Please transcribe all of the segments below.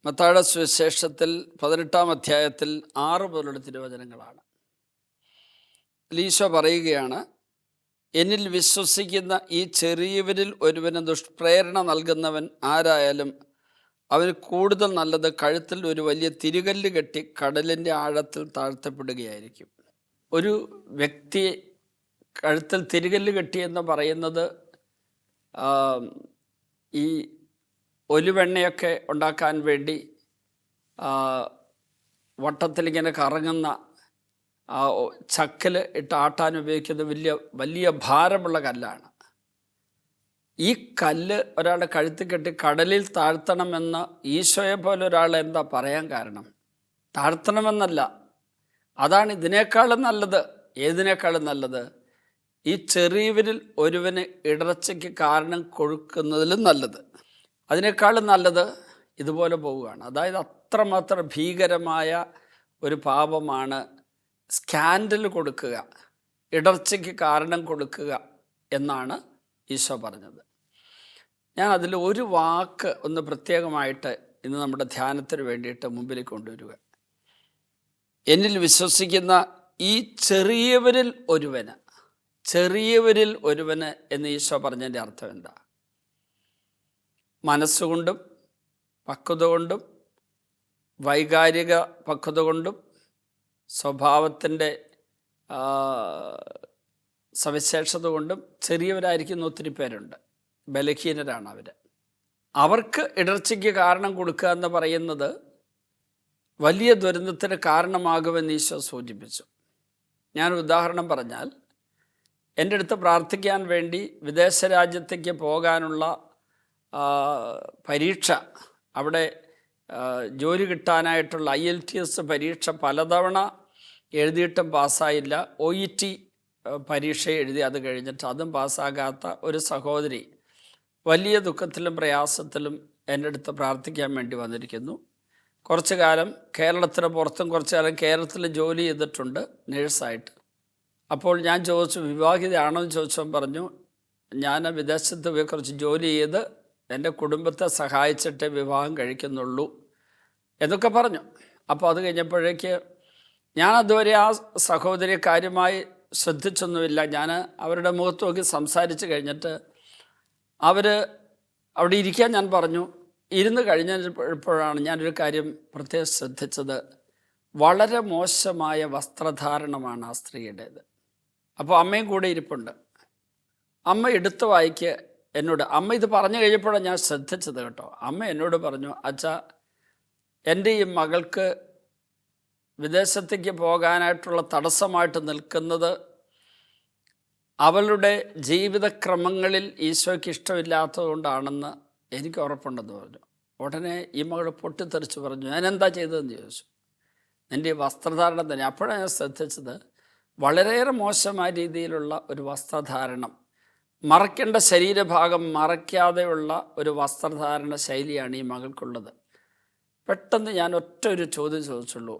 മത്തായിയുടെ സുവിശേഷത്തിൽ 18-ാം അധ്യായത്തിൽ 6 മുതലുള്ള തിരുവചനങ്ങളാണ്. ഈശോ പറയുകയാണ്, എന്നിൽ വിശ്വസിക്കുന്ന ഈ ചെറിയവരിൽ ഒരുവന് ദുഷ്പ്രേരണ നൽകുന്നവൻ ആരായാലും അവന് കൂടുതൽ നല്ലത് കഴുത്തിൽ ഒരു വലിയ തിരുകല്ല് കെട്ടി കടലിൻ്റെ ആഴത്തിൽ താഴ്ത്തപ്പെടുകയായിരിക്കും. ഒരു വ്യക്തി കഴുത്തിൽ തിരുകല്ല് കെട്ടിയെന്ന് പറയുന്നത് ഈ ഒലിവെണ്ണയൊക്കെ ഉണ്ടാക്കാൻ വേണ്ടി വട്ടത്തിലിങ്ങനെ കറങ്ങുന്ന ചക്കിൽ ഇട്ട് ആട്ടാൻ ഉപയോഗിക്കുന്ന വലിയ ഭാരമുള്ള കല്ലാണ്. ഈ കല്ല് ഒരാളുടെ കഴുത്തിൽ കെട്ടി കടലിൽ താഴ്ത്തണമെന്ന് ഈശോയെ പോലെ ഒരാൾ എന്താ പറയാൻ കാരണം? താഴ്ത്തണമെന്നല്ല, അതാണ് ഇതിനേക്കാളും നല്ലത്. ഏതിനേക്കാളും നല്ലത്? ഈ ചെറിയവരിൽ ഒരുവന് ഇടർച്ചയ്ക്ക് കാരണം കൊടുക്കുന്നതിലും നല്ലത്. അതിനേക്കാളും നല്ലത് ഇതുപോലെ പോവുകയാണ്. അതായത് അത്രമാത്രം ഭീകരമായ ഒരു പാപമാണ് സ്കാൻഡൽ കൊടുക്കുക, ഇടർച്ചയ്ക്ക് കാരണം കൊടുക്കുക എന്നാണ് ഈശോ പറഞ്ഞത്. ഞാൻ അതിൽ ഒരു വാക്ക് ഒന്ന് പ്രത്യേകമായിട്ട് ഇന്ന് നമ്മുടെ ധ്യാനത്തിന് വേണ്ടിയിട്ട് മുമ്പിൽ കൊണ്ടുവരിക. എന്നിൽ വിശ്വസിക്കുന്ന ഈ ചെറിയവരിൽ ഒരുവന് എന്ന് ഈശോ പറഞ്ഞതിൻ്റെ അർത്ഥം എന്താ? മനസ്സുകൊണ്ടും പക്വത കൊണ്ടും വൈകാരിക പക്വത കൊണ്ടും സ്വഭാവത്തിൻ്റെ സവിശേഷത കൊണ്ടും ചെറിയവരായിരിക്കുന്ന ഒത്തിരി പേരുണ്ട്. ബലഹീനരാണ് അവർക്ക് ഇടർച്ചയ്ക്ക് കാരണം കൊടുക്കുക എന്ന് പറയുന്നത് വലിയ ദുരന്തത്തിന് കാരണമാകുമെന്ന് ഈശോ സൂചിപ്പിച്ചു. ഞാനൊരു ഉദാഹരണം പറഞ്ഞാൽ, എൻ്റെ അടുത്ത് പ്രാർത്ഥിക്കാൻ വേണ്ടി വിദേശ രാജ്യത്തേക്ക് പോകാനുള്ള പരീക്ഷ, അവിടെ ജോലി കിട്ടാനായിട്ടുള്ള IELTS പരീക്ഷ പലതവണ എഴുതിയിട്ടും പാസ്സായില്ല. OET പരീക്ഷ എഴുതി, അത് കഴിഞ്ഞിട്ട് അതും പാസ്സാകാത്ത ഒരു സഹോദരി വലിയ ദുഃഖത്തിലും പ്രയാസത്തിലും എൻ്റെ അടുത്ത് പ്രാർത്ഥിക്കാൻ വേണ്ടി വന്നിരിക്കുന്നു. കുറച്ചു കാലം കേരളത്തിന് പുറത്തും കുറച്ചു കാലം കേരളത്തിൽ ജോലി ചെയ്തിട്ടുണ്ട് നേഴ്സായിട്ട്. അപ്പോൾ ഞാൻ ചോദിച്ചു, വിവാഹിതയാണോ എന്ന് ചോദിച്ചവൻ പറഞ്ഞു, ഞാൻ വിദേശത്ത് പോയി കുറച്ച് ജോലി ചെയ്ത് എൻ്റെ കുടുംബത്തെ സഹായിച്ചിട്ടേ വിവാഹം കഴിക്കുന്നുള്ളൂ എന്നൊക്കെ പറഞ്ഞു. അപ്പോൾ അത് കഴിഞ്ഞപ്പോഴേക്ക് ഞാൻ അതുവരെ ആ സഹോദരിയെ കാര്യമായി ശ്രദ്ധിച്ചൊന്നുമില്ല. ഞാൻ അവരുടെ മുഖത്ത് നോക്കി സംസാരിച്ച് കഴിഞ്ഞിട്ട് അവിടെ ഇരിക്കാൻ ഞാൻ പറഞ്ഞു. ഇരുന്ന് കഴിഞ്ഞപ്പോഴാണ് ഞാനൊരു കാര്യം പ്രത്യേകം ശ്രദ്ധിച്ചത്. വളരെ മോശമായ വസ്ത്രധാരണമാണ് ആ സ്ത്രീയുടേത്. അപ്പോൾ അമ്മയും കൂടെ ഇരിപ്പുണ്ട്. അമ്മ എടുത്ത വായിക്ക് എന്നോട്, അമ്മ ഇത് പറഞ്ഞു കഴിഞ്ഞപ്പോഴാണ് ഞാൻ ശ്രദ്ധിച്ചത് കേട്ടോ. അമ്മ എന്നോട് പറഞ്ഞു, അച്ഛാ, എൻ്റെ ഈ മകൾക്ക് വിദേശത്തേക്ക് പോകാനായിട്ടുള്ള തടസ്സമായിട്ട് നിൽക്കുന്നത് അവളുടെ ജീവിതക്രമങ്ങളിൽ ഈശോയ്ക്ക് ഇഷ്ടമില്ലാത്തതുകൊണ്ടാണെന്ന് എനിക്ക് ഉറപ്പുണ്ടെന്ന് പറഞ്ഞു. ഉടനെ ഈ മകൾ പൊട്ടിത്തെറിച്ച് പറഞ്ഞു, ഞാൻ എന്താ ചെയ്തതെന്ന് ചോദിച്ചു. എൻ്റെ ഈ വസ്ത്രധാരണം തന്നെ. അപ്പോഴാണ് ഞാൻ ശ്രദ്ധിച്ചത്, വളരെയേറെ മോശമായ രീതിയിലുള്ള ഒരു വസ്ത്രധാരണം, മറയ്ക്കേണ്ട ശരീരഭാഗം മറയ്ക്കാതെയുള്ള ഒരു വസ്ത്രധാരണ ശൈലിയാണ് ഈ മകൾക്കുള്ളത്. പെട്ടെന്ന് ഞാൻ ഒരു ചോദ്യം ചോദിച്ചുള്ളൂ,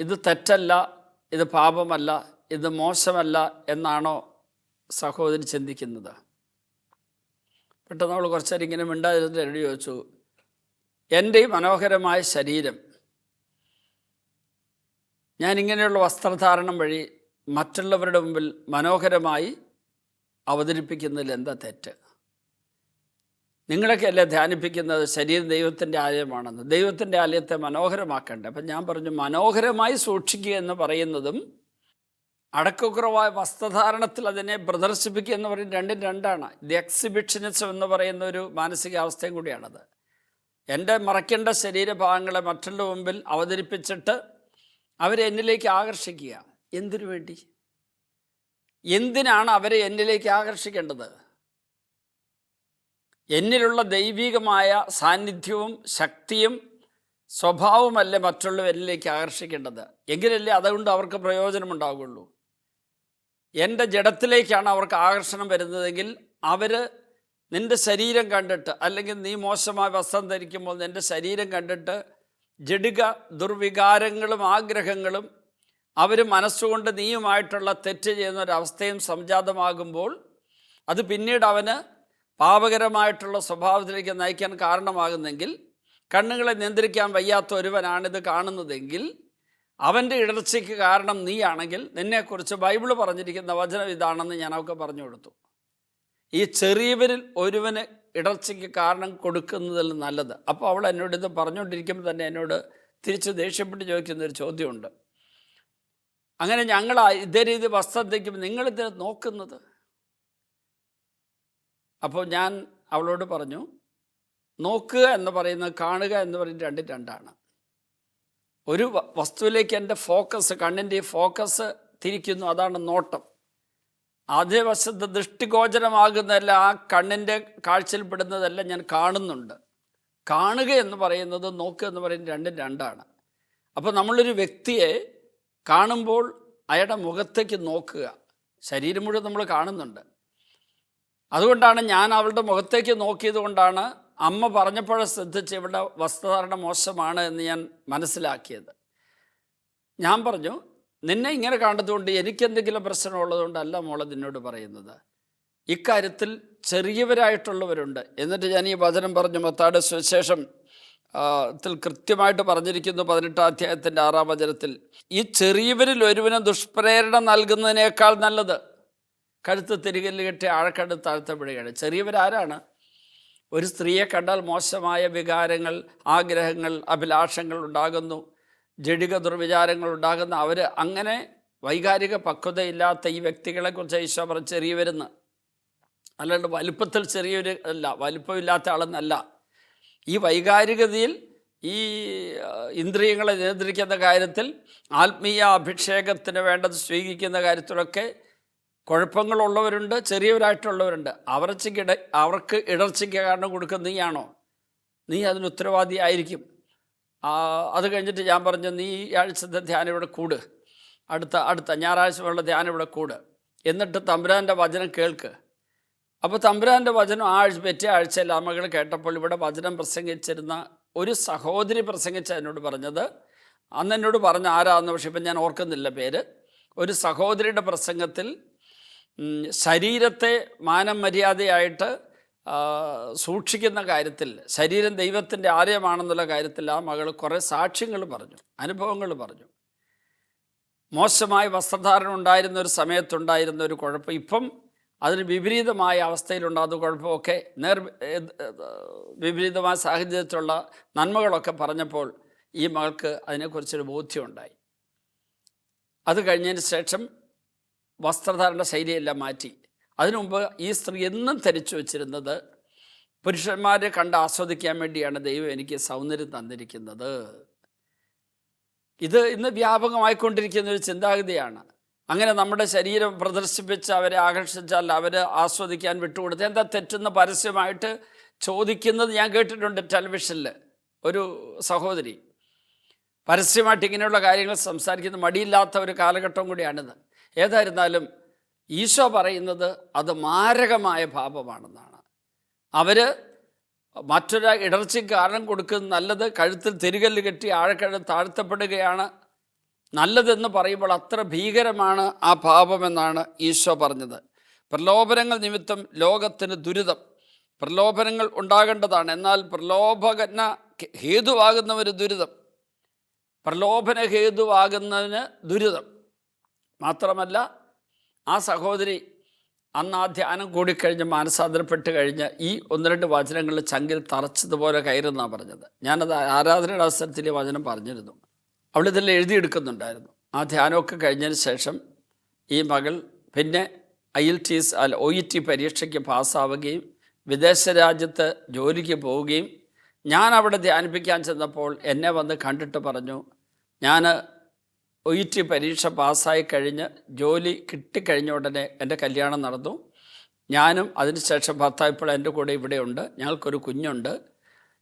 ഇത് തെറ്റല്ല, ഇത് പാപമല്ല, ഇത് മോശമല്ല എന്നാണോ സഹോദരി ചിന്തിക്കുന്നത്? പെട്ടെന്ന് അവൾ കുറച്ചേരം ഇങ്ങനെ മിണ്ടാതിരുന്നിട്ട് എന്നോട് ചോദിച്ചു, എൻ്റെ ഈ മനോഹരമായ ശരീരം ഞാനിങ്ങനെയുള്ള വസ്ത്രധാരണം വഴി മറ്റുള്ളവരുടെ മുമ്പിൽ മനോഹരമായി അവതരിപ്പിക്കുന്നതിൽ എന്താ തെറ്റ്? നിങ്ങളൊക്കെ അല്ലേ ധ്യാനിപ്പിക്കുന്നത് ശരീരം ദൈവത്തിൻ്റെ ആലയമാണെന്ന്. ദൈവത്തിൻ്റെ ആലയത്തെ മനോഹരമാക്കണ്ടേ? അപ്പം ഞാൻ പറഞ്ഞു, മനോഹരമായി സൂക്ഷിക്കുക എന്ന് പറയുന്നതും അടക്കക്കുറവായ വസ്ത്രധാരണത്തിൽ അതിനെ പ്രദർശിപ്പിക്കുക എന്ന് പറയുന്നത് രണ്ടും രണ്ടാണ്. ഇത് എക്സിബിഷനിസം എന്ന് പറയുന്ന ഒരു മാനസികാവസ്ഥയും കൂടിയാണത്. എൻ്റെ മറയ്ക്കേണ്ട ശരീരഭാഗങ്ങളെ മറ്റുള്ള മുമ്പിൽ അവതരിപ്പിച്ചിട്ട് അവരെ എന്നിലേക്ക് ആകർഷിക്കുക. എന്തിനു വേണ്ടി? എന്തിനാണ് അവരെ എന്നിലേക്ക് ആകർഷിക്കേണ്ടത്? എന്നിലുള്ള ദൈവികമായ സാന്നിധ്യവും ശക്തിയും സ്വഭാവമല്ലേ മറ്റുള്ളവരിലേക്ക് ആകർഷിക്കേണ്ടത്? എങ്കിലല്ലേ അതുകൊണ്ട് അവർക്ക് പ്രയോജനമുണ്ടാകുള്ളൂ. എൻ്റെ ജഡത്തിലേക്കാണ് അവർക്ക് ആകർഷണം വരുന്നതെങ്കിൽ അവർ നിൻ്റെ ശരീരം കണ്ടിട്ട്, അല്ലെങ്കിൽ നീ മോശമായ വസ്ത്രം ധരിക്കുമ്പോൾ നിൻ്റെ ശരീരം കണ്ടിട്ട് ജഡിക ദുർവികാരങ്ങളും ആഗ്രഹങ്ങളും അവർ മനസ്സുകൊണ്ട് നീയുമായിട്ടുള്ള തെറ്റ് ചെയ്യുന്ന ഒരവസ്ഥയും സംജാതമാകുമ്പോൾ അത് പിന്നീട് അവന് പാപകരമായിട്ടുള്ള സ്വഭാവത്തിലേക്ക് നയിക്കാൻ കാരണമാകുന്നെങ്കിൽ കണ്ണുകളെ നിയന്ത്രിക്കാൻ വയ്യാത്ത ഒരുവനാണിത് കാണുന്നതെങ്കിൽ അവൻ്റെ ഇടർച്ചയ്ക്ക് കാരണം നീയാണെങ്കിൽ നിന്നെക്കുറിച്ച് ബൈബിള് പറഞ്ഞിരിക്കുന്ന വചനം ഇതാണെന്ന് ഞാൻ അവൾക്ക് പറഞ്ഞു കൊടുത്തു. ഈ ചെറിയവരിൽ ഒരുവന് ഇടർച്ചയ്ക്ക് കാരണം കൊടുക്കുന്നതിൽ നല്ലത്. അപ്പോൾ അവൾ എന്നോട് ഇത് പറഞ്ഞുകൊണ്ടിരിക്കുമ്പോൾ തന്നെ എന്നോട് തിരിച്ച് ദേഷ്യപ്പെട്ട് ചോദിക്കുന്നൊരു ചോദ്യമുണ്ട്. അങ്ങനെ ഞങ്ങൾ ഇതേ രീതി വസ്ത്രം ധരിക്കുമ്പോൾ നിങ്ങളിതിനെ നോക്കുന്നത്? അപ്പോൾ ഞാൻ അവളോട് പറഞ്ഞു, നോക്കുക എന്ന് പറയുന്നത് കാണുക എന്ന് പറയുന്നത് രണ്ടും രണ്ടാണ്. ഒരു വസ്തുവിലേക്ക് എൻ്റെ ഫോക്കസ്, കണ്ണിൻ്റെ ഈ ഫോക്കസ് തിരിക്കുന്നു, അതാണ് നോട്ടം. അതേ വശത്ത് ദൃഷ്ടിഗോചരമാകുന്നതല്ല, ആ കണ്ണിൻ്റെ കാഴ്ചയിൽപ്പെടുന്നതെല്ലാം ഞാൻ കാണുന്നുണ്ട്. കാണുക എന്ന് പറയുന്നത് നോക്കുക എന്ന് പറയുന്നത് രണ്ടും രണ്ടാണ്. അപ്പോൾ നമ്മളൊരു വ്യക്തിയെ കാണുമ്പോൾ അയാളുടെ മുഖത്തേക്ക് നോക്കുക. ശരീരം മുഴുവൻ നമ്മൾ കാണുന്നുണ്ട്. അതുകൊണ്ടാണ് ഞാൻ അവളുടെ മുഖത്തേക്ക് നോക്കിയത് കൊണ്ടാണ് അമ്മ പറഞ്ഞപ്പോഴെ ശ്രദ്ധിച്ച് ഇവളുടെ വസ്ത്രധാരണ മോശമാണ് എന്ന് ഞാൻ മനസ്സിലാക്കിയത്. ഞാൻ പറഞ്ഞു, നിന്നെ ഇങ്ങനെ കണ്ടതുകൊണ്ട് എനിക്കെന്തെങ്കിലും പ്രശ്നമുള്ളതുകൊണ്ടല്ല മോളെ നിന്നോട് പറയുന്നത്. ഇക്കാര്യത്തിൽ ചെറിയവരായിട്ടുള്ളവരുണ്ട്. എന്നിട്ട് ഞാൻ ഈ വചനം പറഞ്ഞു. മത്തായിയുടെ സുവിശേഷം ത്തിൽ കൃത്യമായിട്ട് പറഞ്ഞിരിക്കുന്നു, 18-ാം അധ്യായത്തിൻ്റെ 6-ാം വചനത്തിൽ, ഈ ചെറിയവരിൽ ഒരുവന് ദുഷ്പ്രേരണ നൽകുന്നതിനേക്കാൾ നല്ലത് കഴുത്ത് തിരികല്ല് കെട്ടി ആഴക്കട താഴ്ത്തപ്പെടുകയാണ്. ചെറിയവരാരാണ്? ഒരു സ്ത്രീയെ കണ്ടാൽ മോശമായ വികാരങ്ങൾ, ആഗ്രഹങ്ങൾ, അഭിലാഷങ്ങൾ ഉണ്ടാകുന്നു, ജഡിക ദുർവിചാരങ്ങൾ ഉണ്ടാകുന്ന അവർ അങ്ങനെ വൈകാരിക പക്വതയില്ലാത്ത ഈ വ്യക്തികളെക്കുറിച്ച് ഈശോ പറഞ്ഞ് ചെറിയവരെന്ന്. അല്ലാണ്ട് വലുപ്പത്തിൽ ചെറിയൊരു അല്ല, വലുപ്പമില്ലാത്ത ആളെന്നല്ല. ഈ വൈകാരികതയിൽ, ഈ ഇന്ദ്രിയങ്ങളെ നിയന്ത്രിക്കുന്ന കാര്യത്തിൽ, ആത്മീയ അഭിഷേകത്തിന് വേണ്ടത് സ്വീകരിക്കുന്ന കാര്യത്തിലൊക്കെ കുഴപ്പങ്ങളുള്ളവരുണ്ട്, ചെറിയവരായിട്ടുള്ളവരുണ്ട്. അവർക്ക് ഇടർച്ചയ്ക്ക് കാരണം കൊടുക്കുന്ന നീയാണോ? നീ അതിന് ഉത്തരവാദിയായിരിക്കും. അത് കഴിഞ്ഞിട്ട് ഞാൻ പറഞ്ഞു, നീ ഈ ആഴ്ചത്തെ ധ്യാനം ഇവിടെ കൂട്, അടുത്ത ഞായറാഴ്ച ഉള്ള ധ്യാനം ഇവിടെ കൂട്, എന്നിട്ട് തമ്പുരാൻ്റെ വചനം കേൾക്ക്. അപ്പോൾ തമ്പുരാൻ്റെ വചനം പെറ്റ ആഴ്ചയിൽ ആ മകൾ കേട്ടപ്പോൾ ഇവിടെ വചനം പ്രസംഗിച്ചിരുന്ന ഒരു സഹോദരി പ്രസംഗിച്ച എന്നോട് പറഞ്ഞത്, അന്ന് എന്നോട് പറഞ്ഞ ആരാന്ന്, പക്ഷെ ഇപ്പം ഞാൻ ഓർക്കുന്നില്ല പേര്. ഒരു സഹോദരിയുടെ പ്രസംഗത്തിൽ ശരീരത്തെ മാനം മര്യാദയായിട്ട് സൂക്ഷിക്കുന്ന കാര്യത്തിൽ, ശരീരം ദൈവത്തിൻ്റെ ആലയമാണെന്നുള്ള കാര്യത്തിൽ ആ മകൾ കുറേ സാക്ഷ്യങ്ങൾ പറഞ്ഞു, അനുഭവങ്ങൾ പറഞ്ഞു. മോശമായ വസ്ത്രധാരണം ഉണ്ടായിരുന്ന ഒരു സമയത്തുണ്ടായിരുന്ന ഒരു കുഴപ്പം ഇപ്പം അതിന് വിപരീതമായ അവസ്ഥയിലുണ്ടാകുന്ന കുഴപ്പമൊക്കെ വിപരീതമായ സാഹചര്യത്തിലുള്ള നന്മകളൊക്കെ പറഞ്ഞപ്പോൾ ഈ മകൾക്ക് അതിനെക്കുറിച്ചൊരു ബോധ്യമുണ്ടായി. അത് കഴിഞ്ഞതിന് ശേഷം വസ്ത്രധാരണ ശൈലിയെല്ലാം മാറ്റി. അതിനുമുമ്പ് ഈ സ്ത്രീ എന്നും ധരിച്ചു വച്ചിരുന്നത് പുരുഷന്മാരെ കണ്ട് ആസ്വദിക്കാൻ വേണ്ടിയാണ് ദൈവം എനിക്ക് സൗന്ദര്യം തന്നിരിക്കുന്നത്. ഇത് ഇന്ന് വ്യാപകമായിക്കൊണ്ടിരിക്കുന്ന ഒരു ചിന്താഗതിയാണ്. അങ്ങനെ നമ്മുടെ ശരീരം പ്രദർശിപ്പിച്ച് അവരെ ആകർഷിച്ചാൽ അവർ ആസ്വദിക്കാൻ വിട്ടുകൊടുത്ത് എന്താ തെറ്റെന്ന് പരസ്യമായിട്ട് ചോദിക്കുന്നത് ഞാൻ കേട്ടിട്ടുണ്ട്. ടെലിവിഷനിൽ ഒരു സഹോദരി പരസ്യമായിട്ട് ഇങ്ങനെയുള്ള കാര്യങ്ങൾ സംസാരിക്കുന്ന മടിയില്ലാത്ത ഒരു കാലഘട്ടം കൂടിയാണിത്. ഏതായിരുന്നാലും ഈശോ പറയുന്നത് അത് മാരകമായ പാപമാണെന്നാണ്. അവർ മറ്റൊരു ഇടർച്ചയ്ക്ക് കാരണം കൊടുക്കുന്നത് നല്ലത് കഴുത്തിൽ തിരികല്ല് കെട്ടി ആഴക്കഴ താഴ്ത്തപ്പെടുകയാണ് നല്ലതെന്ന് പറയുമ്പോൾ അത്ര ഭീകരമാണ് ആ പാപമെന്നാണ് ഈശോ പറഞ്ഞത്. പ്രലോഭനങ്ങൾ നിമിത്തം ലോകത്തിന് ദുരിതം. പ്രലോഭനങ്ങൾ ഉണ്ടാകേണ്ടതാണ്, എന്നാൽ പ്രലോഭന ഹേതുവാകുന്നവന് ദുരിതം. പ്രലോഭന ഹേതുവാകുന്നതിന് ദുരിതം മാത്രമല്ല, ആ സഹോദരി അന്ന് ആ ധ്യാനം കൂടിക്കഴിഞ്ഞ് മാനസാന്തരപ്പെട്ട് കഴിഞ്ഞ് ഈ 1-2 വചനങ്ങളിൽ ചങ്കിൽ തറച്ചതുപോലെ കയറുന്നാണ് പറഞ്ഞത്. ഞാനത് ആരാധനയുടെ അവസരത്തിൽ ഈ വചനം പറഞ്ഞിരുന്നു. അവളിതെല്ലാം എഴുതിയെടുക്കുന്നുണ്ടായിരുന്നു. ആ ധ്യാനമൊക്കെ കഴിഞ്ഞതിന് ശേഷം ഈ മകൾ പിന്നെ OET പരീക്ഷയ്ക്ക് പാസ്സാവുകയും വിദേശ രാജ്യത്ത് ജോലിക്ക് പോവുകയും, ഞാൻ അവിടെ ധ്യാനിപ്പിക്കാൻ ചെന്നപ്പോൾ എന്നെ വന്ന് കണ്ടിട്ട് പറഞ്ഞു, ഞാൻ OET പരീക്ഷ പാസ്സായി കഴിഞ്ഞ് ജോലി കിട്ടിക്കഴിഞ്ഞ ഉടനെ എൻ്റെ കല്യാണം നടന്നു. ഞാനും അതിനുശേഷം ഭർത്താവ് ഇപ്പോൾ എൻ്റെ കൂടെ ഇവിടെയുണ്ട്, ഞങ്ങൾക്കൊരു കുഞ്ഞുണ്ട്.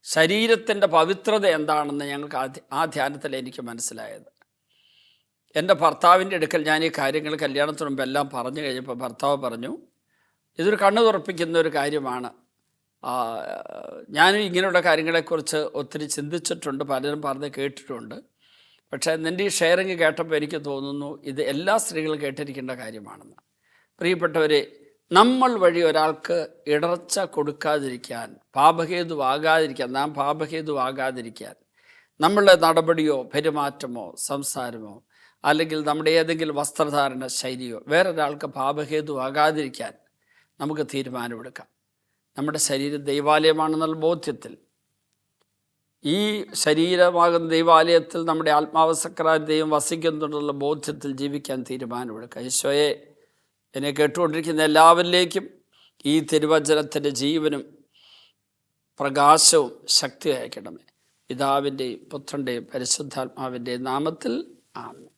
ശരീരത്തിൻ്റെ പവിത്രത എന്താണെന്ന് ഞങ്ങൾക്ക് ആ ധ്യാനത്തിൽ എനിക്ക് മനസ്സിലായത്. എൻ്റെ ഭർത്താവിൻ്റെ അടുക്കൽ ഞാൻ ഈ കാര്യങ്ങൾ കല്യാണത്തിന് മുമ്പ് എല്ലാം പറഞ്ഞു കഴിഞ്ഞപ്പോൾ ഭർത്താവ് പറഞ്ഞു, ഇതൊരു കണ്ണു തുറപ്പിക്കുന്ന ഒരു കാര്യമാണ്. ഞാനും ഇങ്ങനെയുള്ള കാര്യങ്ങളെക്കുറിച്ച് ഒത്തിരി ചിന്തിച്ചിട്ടുണ്ട്, പലരും പറഞ്ഞ് കേട്ടിട്ടുണ്ട്. പക്ഷേ നിൻ്റെ ഈ ഷെയറിങ് കേട്ടപ്പോൾ എനിക്ക് തോന്നുന്നു ഇത് എല്ലാ സ്ത്രീകളും കേട്ടിരിക്കേണ്ട കാര്യമാണെന്ന്. പ്രിയപ്പെട്ടവരെ, നമ്മൾ വഴി ഒരാൾക്ക് ഇടർച്ച കൊടുക്കാതിരിക്കാൻ, പാപഹേതുവാകാതിരിക്കാൻ, നാം പാപഹേതുവാകാതിരിക്കാൻ നമ്മളുടെ നടപടിയോ പെരുമാറ്റമോ സംസാരമോ അല്ലെങ്കിൽ നമ്മുടെ ഏതെങ്കിലും വസ്ത്രധാരണ ശൈലിയോ വേറൊരാൾക്ക് പാപഹേതുവാകാതിരിക്കാൻ നമുക്ക് തീരുമാനമെടുക്കാം. നമ്മുടെ ശരീരം ദൈവാലയമാണെന്നുള്ള ബോധ്യത്തിൽ, ഈ ശരീരമാകുന്ന ദൈവാലയത്തിൽ നമ്മുടെ ആത്മാവസക്രായ ദൈവം വസിക്കുന്നുണ്ടെന്നുള്ള ബോധ്യത്തിൽ ജീവിക്കാൻ തീരുമാനമെടുക്കുക. ഈശോയെ, എന്നെ കേട്ടുകൊണ്ടിരിക്കുന്ന എല്ലാവരിലേക്കും ഈ തിരുവചനത്തിൻ്റെ ജീവനും പ്രകാശവും ശക്തി അയക്കണമേ. പിതാവിൻ്റെയും പുത്രൻ്റെയും പരിശുദ്ധാത്മാവിൻ്റെയും നാമത്തിൽ ആമേൻ.